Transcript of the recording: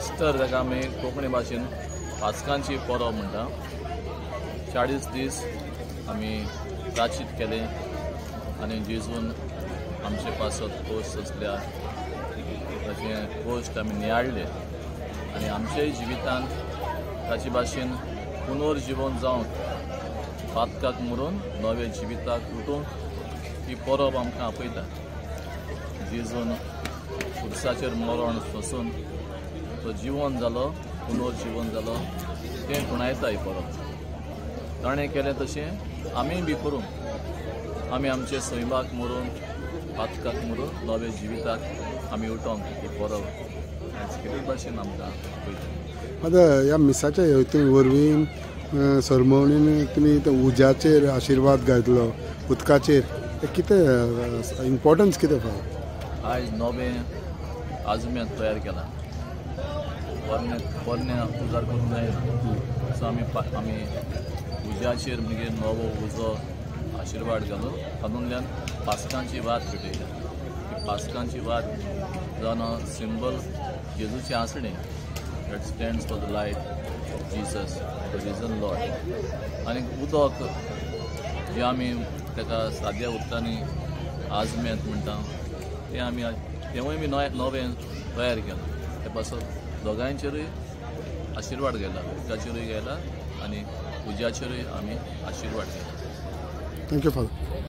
Easter जाका आमी कोंकणी भाशेन पास्कांची परब म्हणटा. 40 दीस आमी प्राचित केले आनी जेजून आमचे पासत पोस्ट असल्या ताचें पोस्ट आमी नियाळले आनी आमच्याय जिवितांत ताचे भाशेन पुनर्जीवन जावंक पातकाक मरून नवे जिविताक उठूंक ही परब आमकां आपयता. जेजून खुर्साचेर मरण सोंसून तो जीवन जालो, पुनर्जीवन जालो, तें गुणायता ही परब. ताणें केलें तशें आमी बी करूंक आमी आमचे सैमाक मरून पातकाक मरून नवे जिविताक आमी उठोंक ही परब हे भाशेन आमकां आपयता. आतां ह्या मिसाच्या हेतून वरवीं सरमवणीन तुमी उज्याचेर आशिर्वाद घातलो, उदकाचेर कितें इम्पॉर्टन्स कितें फक्त आयज नवें आजमेत तयार केला. पोरणे उजार करूंक जायना, सो आमी उज्याचेर म्हणजे नवो उजो आशिर्वाद घालून हातूंतल्यान पास्कांची वात पेटयल्या. ही पास्कांची वात जावन सिंबल जेजूची आसणी that stands for the life of Jesus the risen Lord. आनी उदक जें आमी ताका साद्या उदकांनी आजमेत म्हणटा तेंवूय बी नवें तयार केलां. ते पासत दोगांयचेरूय आशिर्वाद घाला, उदकाचेरूय घाला आनी उज्याचेरूय आमी आशिर्वाद घेतला. Thank you father.